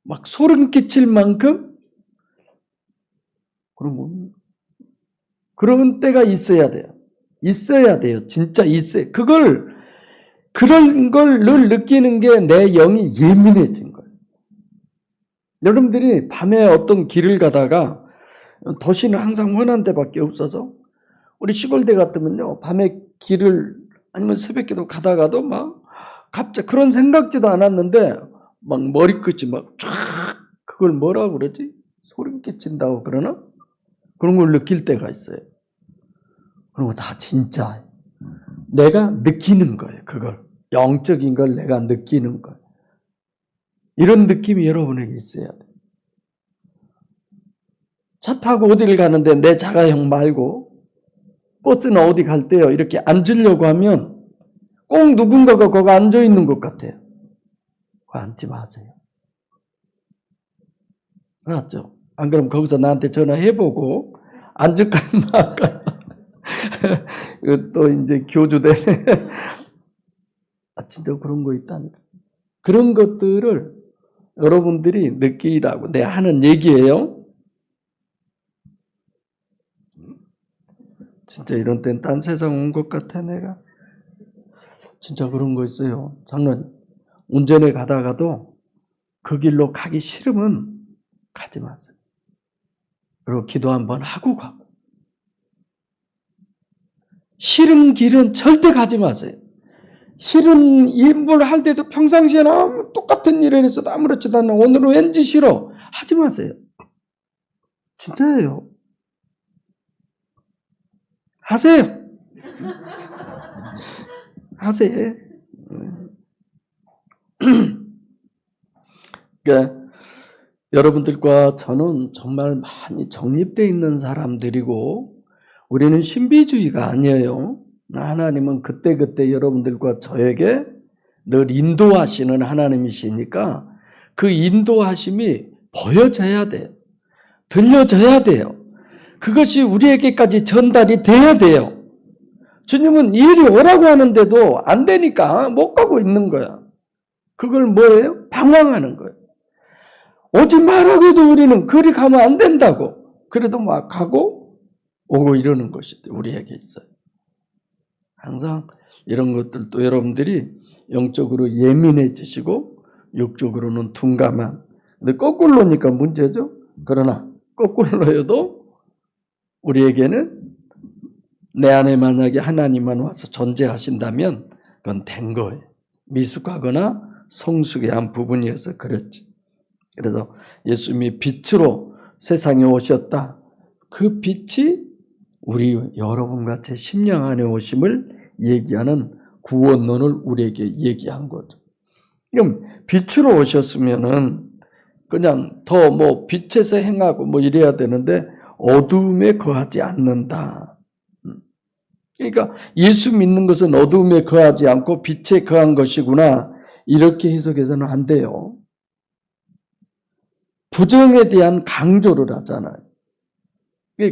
막 소름 끼칠 만큼 그런 때가 있어야 돼요. 있어야 돼요. 진짜 있어요. 그런 걸 늘 느끼는 게 내 영이 예민해진 거예요. 여러분들이 밤에 어떤 길을 가다가 도시는 항상 훤한 데밖에 없어서 우리 시골대 같으면요. 밤에 길을 아니면 새벽에도 가다가도 막 갑자기 그런 생각지도 않았는데 막 머리끝이 막 쫙 그걸 뭐라고 그러지? 소름 끼친다고 그러나? 그런 걸 느낄 때가 있어요. 그런 거 다 진짜 내가 느끼는 거예요. 그걸 영적인 걸 내가 느끼는 거예요. 이런 느낌이 여러분에게 있어야 돼요. 차 타고 어디를 가는데 내 자가용 말고 버스는 어디 갈 때요. 이렇게 앉으려고 하면 꼭 누군가가 거기 앉아있는 것 같아요. 그거 앉지 마세요. 알았죠? 안 그러면 거기서 나한테 전화해보고 앉을까 말까. 또 이제 교주되네. 진짜 그런 거 있다니까. 그런 것들을 여러분들이 느끼라고 내가 하는 얘기예요. 진짜 이런 땐 딴 세상 온 것 같아 내가. 진짜 그런 거 있어요. 장로님 운전해 가다가도 그 길로 가기 싫으면 가지 마세요. 그리고 기도 한번 하고 가고. 싫은 길은 절대 가지 마세요. 싫은 일을 할 때도 평상시에는 똑같은 일을 했어도 아무렇지도 않아. 오늘은 왠지 싫어. 하지 마세요. 진짜예요. 하세요. 하세요. 그러니까 여러분들과 저는 정말 많이 정립되어 있는 사람들이고 우리는 신비주의가 아니에요. 하나님은 그때그때 여러분들과 저에게 늘 인도하시는 하나님이시니까 그 인도하심이 보여져야 돼요. 들려져야 돼요. 그것이 우리에게까지 전달이 돼야 돼요. 주님은 이리 오라고 하는데도 안 되니까 못 가고 있는 거야. 그걸 뭐예요? 방황하는 거예요. 오지 말라고 해도 우리는 그리 가면 안 된다고. 그래도 막 가고 오고 이러는 것이 우리에게 있어요. 항상 이런 것들도 여러분들이 영적으로 예민해지시고 육적으로는 둔감한. 근데 거꾸로니까 문제죠. 그러나 거꾸로여도 우리에게는 내 안에 만약에 하나님만 와서 존재하신다면 그건 된 거예요. 미숙하거나 성숙의 한 부분이어서 그렇지. 그래서 예수님이 빛으로 세상에 오셨다. 그 빛이 우리 여러분과 제 심령 안에 오심을 얘기하는 구원론을 우리에게 얘기한 거죠. 그럼 빛으로 오셨으면은 그냥 더 뭐 빛에서 행하고 뭐 이래야 되는데 어두움에 거하지 않는다. 그러니까 예수 믿는 것은 어두움에 거하지 않고 빛에 거한 것이구나. 이렇게 해석해서는 안 돼요. 부정에 대한 강조를 하잖아요.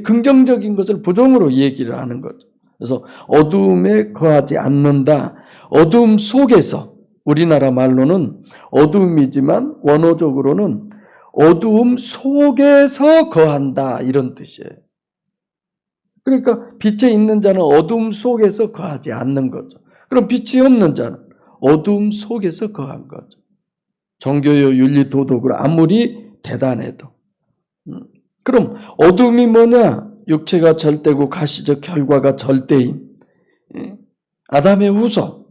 긍정적인 것을 부정으로 얘기를 하는 거죠. 그래서 어두움에 거하지 않는다. 어두움 속에서 우리나라 말로는 어두움이지만 원어적으로는 어두움 속에서 거한다 이런 뜻이에요. 그러니까 빛에 있는 자는 어두움 속에서 거하지 않는 거죠. 그럼 빛이 없는 자는 어두움 속에서 거한 거죠. 종교요 윤리 도덕으로 아무리 대단해도. 그럼 어둠이 뭐냐? 육체가 절대고 가시적 결과가 절대인 아담의 후손.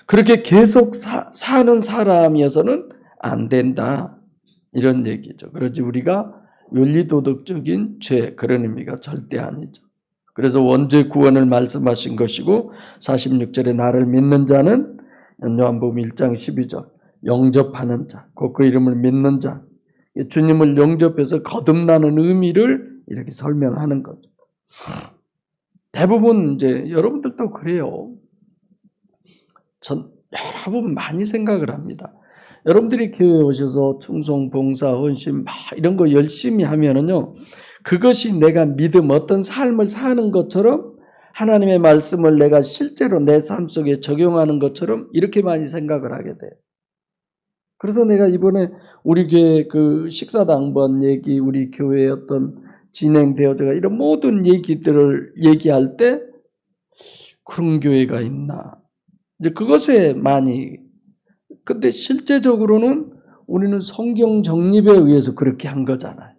그렇게 계속 사는 사람이어서는 안 된다. 이런 얘기죠. 그러지 우리가 윤리도덕적인 죄 그런 의미가 절대 아니죠. 그래서 원죄 구원을 말씀하신 것이고 46절에 나를 믿는 자는 요한복음 1장 12절 영접하는 자, 곧 그 이름을 믿는 자 주님을 영접해서 거듭나는 의미를 이렇게 설명하는 거죠. 대부분 이제 여러분들도 그래요. 전 여러분 많이 생각을 합니다. 여러분들이 교회에 오셔서 충성, 봉사, 헌신 막 이런 거 열심히 하면은요, 그것이 내가 믿음, 어떤 삶을 사는 것처럼 하나님의 말씀을 내가 실제로 내 삶 속에 적용하는 것처럼 이렇게 많이 생각을 하게 돼요. 그래서 내가 이번에 우리 교회 그 식사당번 얘기, 우리 교회의 어떤 진행되어져가 이런 모든 얘기들을 얘기할 때 그런 교회가 있나? 이제 그것에 많이, 근데 실제적으로는 우리는 성경 정립에 의해서 그렇게 한 거잖아요.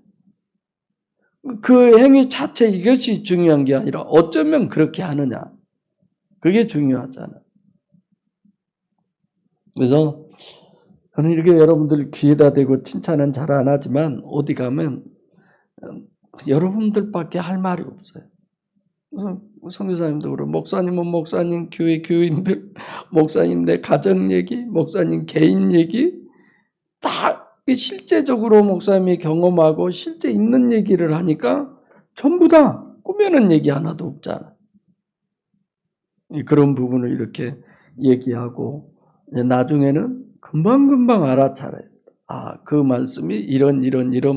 그 행위 자체 이것이 중요한 게 아니라 어쩌면 그렇게 하느냐. 그게 중요하잖아요. 그래서 저는 이렇게 여러분들 귀에다 대고 칭찬은 잘 안 하지만 어디 가면 여러분들밖에 할 말이 없어요. 선교사님도 그러고 목사님은 목사님, 교회 교인들, 목사님 내 가정 얘기, 목사님 개인 얘기 다 실제적으로 목사님이 경험하고 실제 있는 얘기를 하니까 전부 다 꾸며낸 얘기 하나도 없잖아. 그런 부분을 이렇게 얘기하고 나중에는 금방금방 알아차려요. 아, 그 말씀이 이런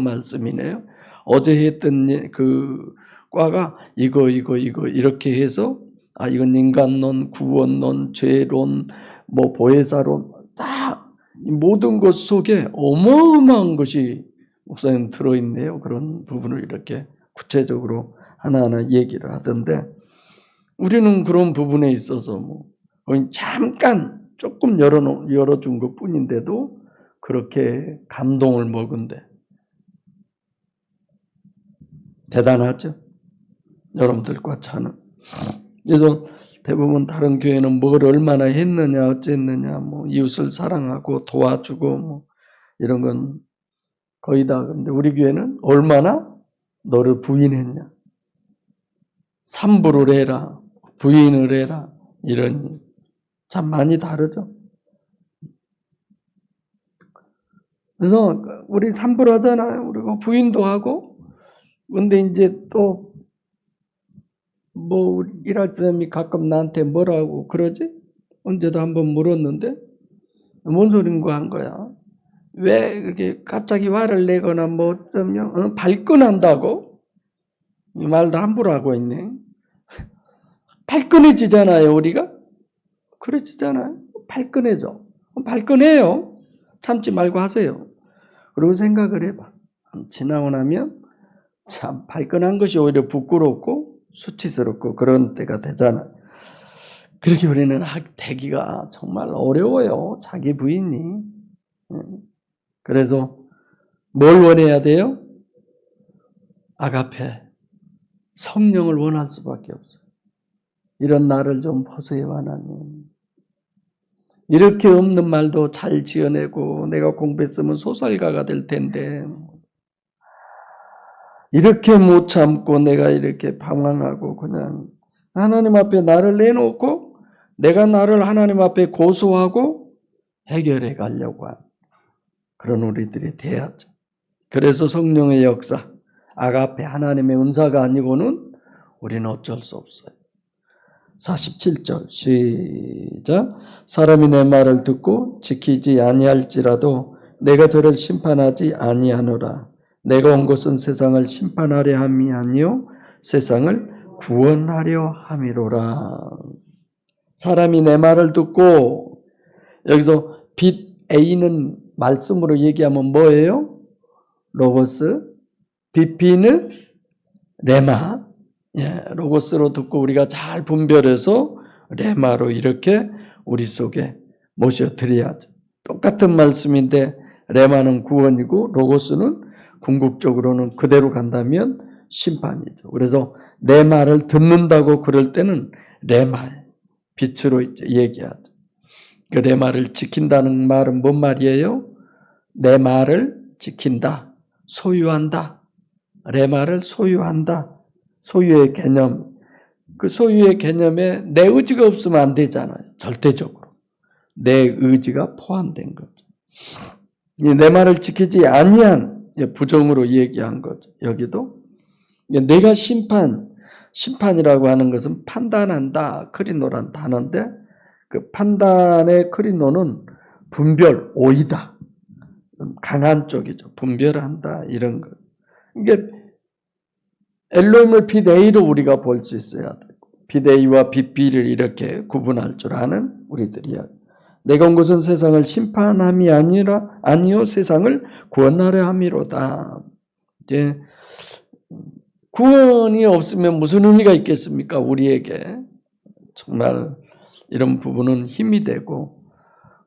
말씀이네요. 어제 했던 그 과가 이거 이렇게 해서 아, 이건 인간론, 구원론, 죄론, 뭐 보혜사론 다 모든 것 속에 어마어마한 것이 목사님 들어있네요. 그런 부분을 이렇게 구체적으로 하나하나 얘기를 하던데 우리는 그런 부분에 있어서 뭐 잠깐 조금 열어준 것 뿐인데도 그렇게 감동을 먹은데 대단하죠? 여러분들과 저는. 그래서 대부분 다른 교회는 뭘 얼마나 했느냐 어쨌느냐 뭐 이웃을 사랑하고 도와주고 뭐 이런 건 거의 다. 그런데 우리 교회는 얼마나 너를 부인했냐, 삼부를 해라, 부인을 해라, 이런 참 많이 다르죠. 그래서 우리 삼부를 하잖아요. 그리고 부인도 하고. 근데 이제 또 뭐 일할 때면 가끔 나한테 뭐라고 그러지? 언제도 한번 물었는데 뭔 소린가 한 거야. 왜 그렇게 갑자기 화를 내거나 뭐 어쩌면 발끈한다고? 이 말도 함부로 하고 있네. 발끈해지잖아요, 우리가. 그래지잖아요. 발끈해져. 발끈해요. 참지 말고 하세요. 그리고 생각을 해봐. 지나고 나면 참 발끈한 것이 오히려 부끄럽고 수치스럽고 그런 때가 되잖아. 그렇게 우리는 되기가 정말 어려워요. 자기 부인이. 그래서 뭘 원해야 돼요? 아가페. 성령을 원할 수밖에 없어요. 이런 나를 좀 보세요, 하나님. 이렇게 없는 말도 잘 지어내고 내가 공부했으면 소설가가 될 텐데 이렇게 못 참고 내가 이렇게 방황하고 그냥 하나님 앞에 나를 내놓고 내가 나를 하나님 앞에 고소하고 해결해 가려고 한 그런 우리들이 돼야죠. 그래서 성령의 역사, 아가페 하나님의 은사가 아니고는 우리는 어쩔 수 없어요. 47절 시작. 사람이 내 말을 듣고 지키지 아니할지라도 내가 저를 심판하지 아니하노라. 내가 온 것은 세상을 심판하려 함이 아니요 세상을 구원하려 함이로라. 사람이 내 말을 듣고, 여기서 빛 A는 말씀으로 얘기하면 뭐예요? 로고스. 빛 B는 레마. 예, 로고스로 듣고 우리가 잘 분별해서 레마로 이렇게 우리 속에 모셔드려야죠. 똑같은 말씀인데 레마는 구원이고 로고스는 궁극적으로는 그대로 간다면 심판이죠. 그래서 내 말을 듣는다고 그럴 때는 레마, 빛으로 이제 얘기하죠. 그 레마를 지킨다는 말은 뭔 말이에요? 내 말을 지킨다, 소유한다. 레마를 소유한다. 소유의 개념, 그 소유의 개념에 내 의지가 없으면 안 되잖아요. 절대적으로. 내 의지가 포함된 거죠. 내 말을 지키지 아니한 부정으로 얘기한 거죠. 여기도 내가 심판이라고 하는 것은 판단한다, 크리노란 단어인데 그 판단의 크리노는 분별, 오이다, 강한 쪽이죠. 분별한다 이런 거. 이게 엘로힘을 빛 A로 우리가 볼 수 있어야 되고 빛 A와 빛 B를 이렇게 구분할 줄 아는 우리들이야. 내가 온 것은 세상을 심판함이 아니요 세상을 구원하려 함이로다. 이제 구원이 없으면 무슨 의미가 있겠습니까? 우리에게 정말 이런 부분은 힘이 되고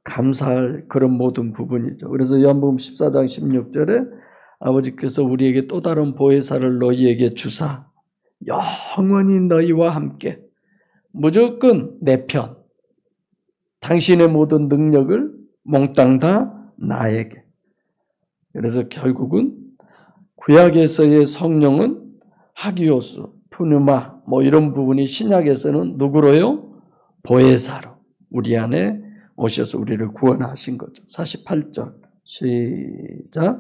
감사할 그런 모든 부분이죠. 그래서 요한복음 14장 16절에 아버지께서 우리에게 또 다른 보혜사를 너희에게 주사 영원히 너희와 함께 무조건 내 편 당신의 모든 능력을 몽땅 다 나에게. 그래서 결국은 구약에서의 성령은 하기오스, 푸뉴마 이런 부분이 신약에서는 누구로요? 보혜사로 우리 안에 오셔서 우리를 구원하신 거죠. 48절 시작.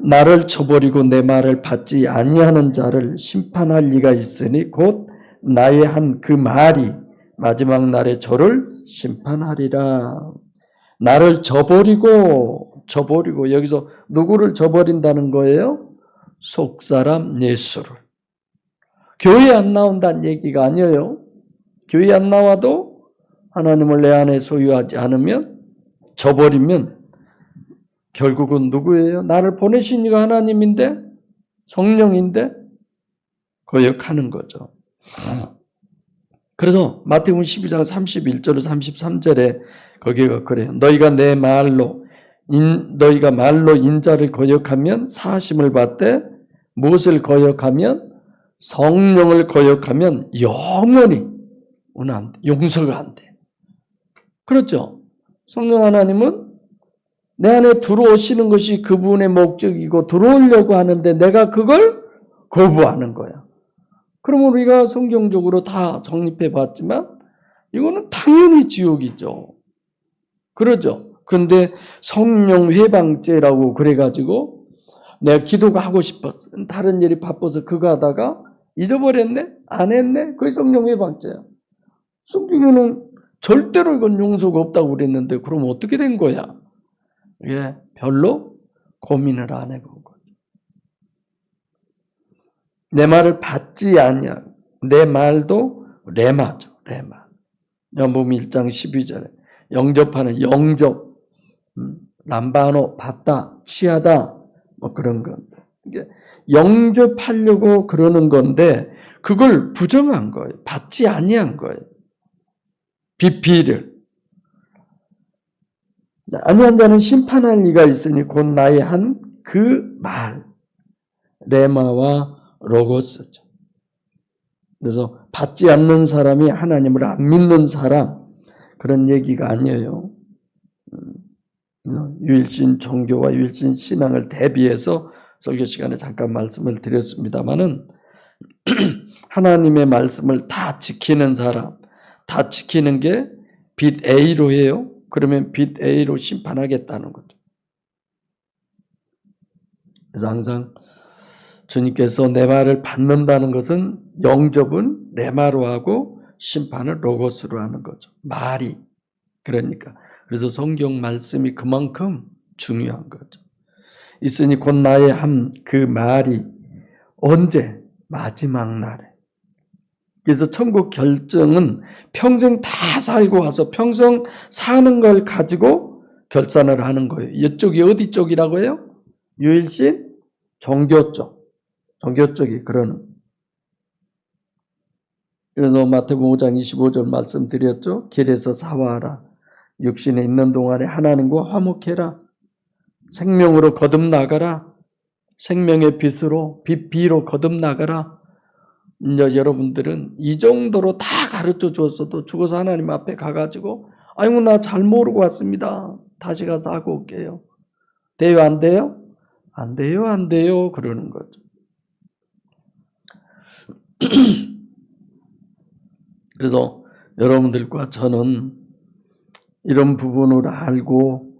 나를 저버리고 내 말을 받지 아니하는 자를 심판할 리가 있으니 곧 나의 한 그 말이 마지막 날에 저를 심판하리라. 나를 저버리고 여기서 누구를 저버린다는 거예요? 속사람 예수를. 교회 안 나온다는 얘기가 아니에요. 교회 안 나와도 하나님을 내 안에 소유하지 않으면 저버리면 결국은 누구예요? 나를 보내신 이가 하나님인데 성령인데 거역하는 거죠. 그래서 마태복음 12장 31절 33절에 거기가 그래요. 너희가 말로 인자를 거역하면 사하심을 받되 무엇을 거역하면 성령을 거역하면 영원히 용서가 안 돼. 그렇죠? 성령 하나님은 내 안에 들어오시는 것이 그분의 목적이고 들어오려고 하는데 내가 그걸 거부하는 거야. 그러면 우리가 성경적으로 다 정립해 봤지만 이거는 당연히 지옥이죠. 그러죠. 근데 성령 회방죄라고 그래가지고 내가 기도가 하고 싶었어. 다른 일이 바빠서 그거 하다가 잊어버렸네? 안 했네? 그게 성령 회방죄야. 성경에는 절대로 이건 용서가 없다고 그랬는데 그럼 어떻게 된 거야? 이게 별로 고민을 안 해본 거죠. 내 말을 받지 않냐. 내 말도 레마죠. 레마. 요한복음 1장 12절에 영접하는 영접, 람바노, 받다, 취하다 그런 건데 이게 영접하려고 그러는 건데 그걸 부정한 거예요. 받지 아니한 거예요. 비피를. 아니한 자는 심판할 리가 있으니 곧 나의 한 그 말, 레마와 로고스죠. 그래서 받지 않는 사람이 하나님을 안 믿는 사람 그런 얘기가 아니에요. 유일신 종교와 유일신 신앙을 대비해서 설교 시간에 잠깐 말씀을 드렸습니다마는 하나님의 말씀을 다 지키는 사람, 다 지키는 게 빛 A로 해요. 그러면 빛 A로 심판하겠다는 거죠. 그래서 항상 주님께서 내 말을 받는다는 것은 영접은 레마로 하고 심판을 로고스로 하는 거죠. 말이. 그러니까. 그래서 성경 말씀이 그만큼 중요한 거죠. 있으니 곧 나의 한 그 말이 언제? 마지막 날에. 그래서 천국 결정은 평생 다 살고 와서 평생 사는 걸 가지고 결산을 하는 거예요. 이쪽이 어디 쪽이라고 해요? 유일신 종교 쪽. 종교 쪽이 그러는. 그래서 마태복음 5장 25절 말씀드렸죠. 길에서 사와하라. 육신에 있는 동안에 하나님과 화목해라. 생명으로 거듭나가라. 생명의 빛으로 빛비로 거듭나가라. 이제 여러분들은 이 정도로 다 가르쳐 줬어도 죽어서 하나님 앞에 가가지고 아이고 나 잘 모르고 왔습니다. 다시 가서 하고 올게요. 돼요 안 돼요? 안 돼요 안 돼요 그러는 거죠. 그래서 여러분들과 저는 이런 부분을 알고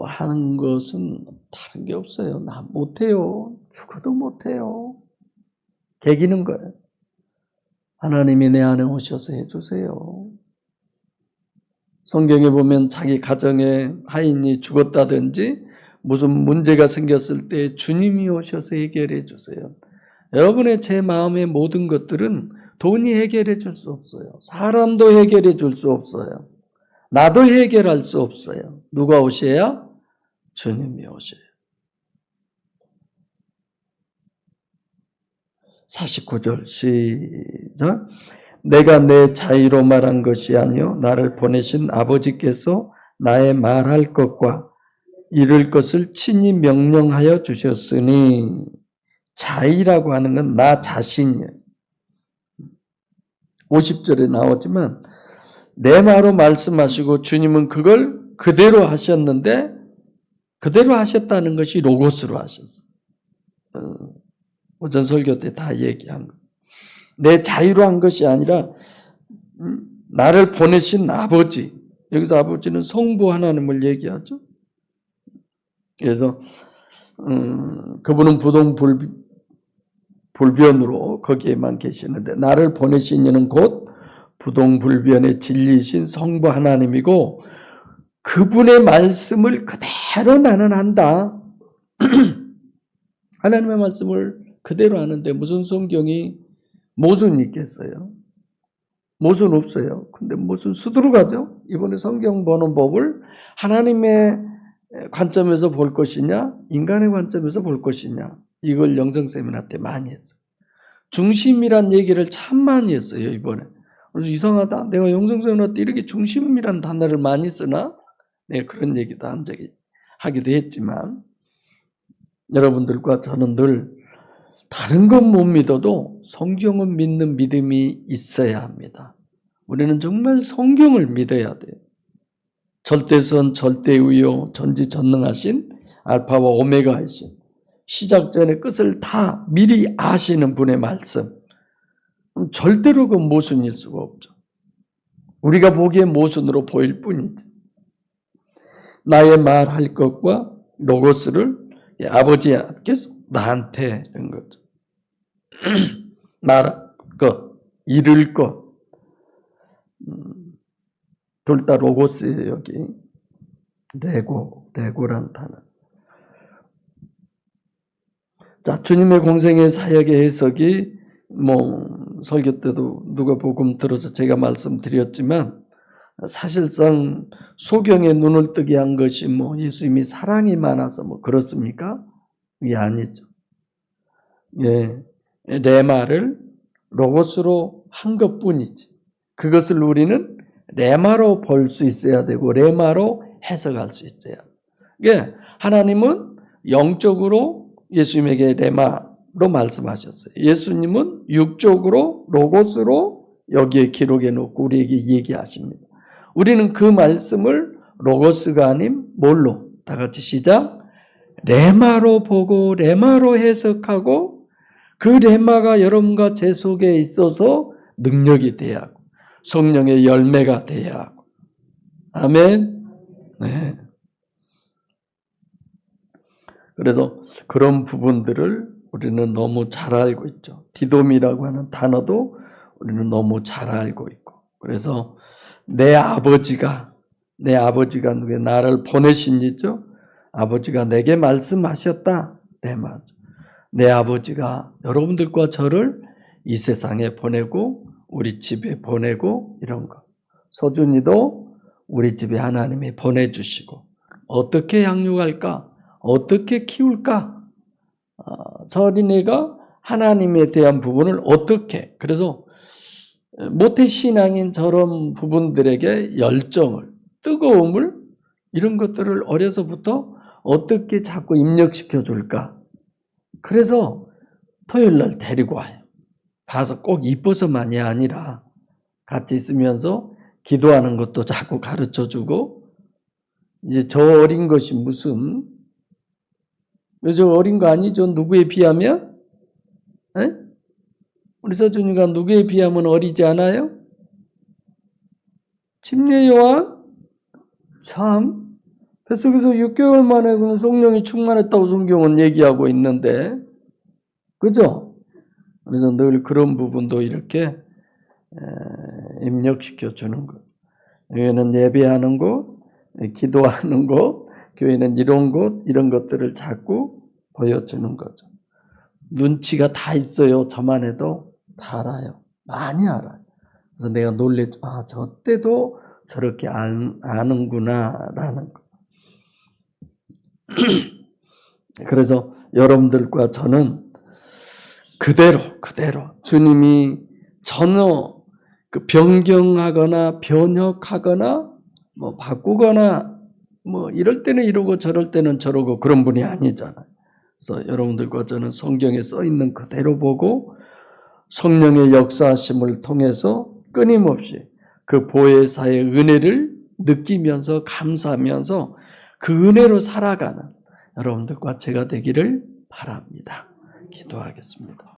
하는 것은 다른 게 없어요. 나 못해요. 죽어도 못해요. 개기는 거예요. 하나님이 내 안에 오셔서 해주세요. 성경에 보면 자기 가정에 하인이 죽었다든지 무슨 문제가 생겼을 때 주님이 오셔서 해결해 주세요. 여러분의 제 마음의 모든 것들은 돈이 해결해 줄 수 없어요. 사람도 해결해 줄 수 없어요. 나도 해결할 수 없어요. 누가 오셔야? 주님이 오셔요. 49절 시작. 내가 내 자의로 말한 것이 아니요 나를 보내신 아버지께서 나의 말할 것과 이룰 것을 친히 명령하여 주셨으니, 자의라고 하는 건 나 자신이에요. 50절에 나오지만 내 말로 말씀하시고 주님은 그걸 그대로 하셨는데, 그대로 하셨다는 것이 로고스로 하셨어요. 오전 설교 때 다 얘기한 거. 내 자유로 한 것이 아니라 나를 보내신 아버지, 여기서 아버지는 성부 하나님을 얘기하죠. 그래서 그분은 부동불변으로 거기에만 계시는데, 나를 보내신 이는 곧 부동불변의 진리이신 성부 하나님이고, 그분의 말씀을 그대로 나는 한다. 하나님의 말씀을 그대로 하는데 무슨 성경이 모순이 있겠어요? 모순 없어요. 근데 무슨 수두룩하죠? 이번에 성경 보는 법을 하나님의 관점에서 볼 것이냐, 인간의 관점에서 볼 것이냐, 이걸 영성세미나 때 많이 했어요. 중심이란 얘기를 참 많이 했어요, 이번에. 그래서 이상하다. 내가 영성세미나 때 이렇게 중심이란 단어를 많이 쓰나? 네, 그런 얘기도 한 적이 하기도 했지만, 여러분들과 저는 늘 다른 건 못 믿어도 성경을 믿는 믿음이 있어야 합니다. 우리는 정말 성경을 믿어야 돼요. 절대선, 절대의요, 전지전능하신 알파와 오메가이신, 시작 전에 끝을 다 미리 아시는 분의 말씀, 절대로 그 모순일 수가 없죠. 우리가 보기에 모순으로 보일 뿐이지. 나의 말할 것과 로고스를 아버지께서 나한테 이런 거죠. 말할 것, 이룰 것, 둘 다 로고스예요. 여기 레고란 단어. 자, 주님의 공생의 사역의 해석이 설교 때도 누가복음 들어서 제가 말씀드렸지만, 사실상 소경의 눈을 뜨게 한 것이 예수님이 사랑이 많아서 그렇습니까? 이게 아니죠. 예, 레마를 로고스로 한 것뿐이지. 그것을 우리는 레마로 볼 수 있어야 되고 레마로 해석할 수 있어야 돼요. 예, 하나님은 영적으로 예수님에게 레마로 말씀하셨어요. 예수님은 육적으로 로고스로 여기에 기록해 놓고 우리에게 얘기하십니다. 우리는 그 말씀을 로고스가 아닌 뭘로? 다 같이 시작. 레마로 보고 레마로 해석하고, 그 레마가 여러분과 제 속에 있어서 능력이 돼야 하고 성령의 열매가 돼야 하고. 아멘. 네. 그래서 그런 부분들을 우리는 너무 잘 알고 있죠. 디돔이라고 하는 단어도 우리는 너무 잘 알고 있고. 그래서 내 아버지가 누구예요? 나를 보내신 이죠. 아버지가 내게 말씀하셨다. 내 아버지가 여러분들과 저를 이 세상에 보내고 우리 집에 보내고 이런 거. 서준이도 우리 집에 하나님이 보내주시고, 어떻게 양육할까? 어떻게 키울까? 저 어린애가 하나님에 대한 부분을 어떻게, 그래서 모태신앙인 저런 부분들에게 열정을, 뜨거움을, 이런 것들을 어려서부터 어떻게 자꾸 입력시켜 줄까? 그래서 토요일날 데리고 와요. 가서 꼭 이뻐서만이 아니라 같이 있으면서 기도하는 것도 자꾸 가르쳐주고, 이제 저 어린 것이 무슨, 저 어린 거 아니죠? 누구에 비하면? 에? 우리 서준이가 누구에 비하면 어리지 않아요? 침례요한 참 뱃속에서 6개월 만에 그 성령이 충만했다고 성경은 얘기하고 있는데, 그죠? 그래서 늘 그런 부분도 이렇게 입력시켜 주는 것. 교회는 예배하는 곳, 기도하는 곳, 교회는 이런 곳, 이런 것들을 자꾸 보여주는 거죠. 눈치가 다 있어요. 저만 해도 다 알아요. 많이 알아요. 그래서 내가 놀랬죠. 아, 저 때도 저렇게 아는구나 라는 거. 그래서 여러분들과 저는 그대로 주님이 전혀 그 변경하거나 변혁하거나 뭐 바꾸거나 뭐 이럴 때는 이러고 저럴 때는 저러고 그런 분이 아니잖아요. 그래서 여러분들과 저는 성경에 써 있는 그대로 보고 성령의 역사하심을 통해서 끊임없이 그 보혜사의 은혜를 느끼면서 감사하면서 그 은혜로 살아가는 여러분들과 제가 되기를 바랍니다. 기도하겠습니다.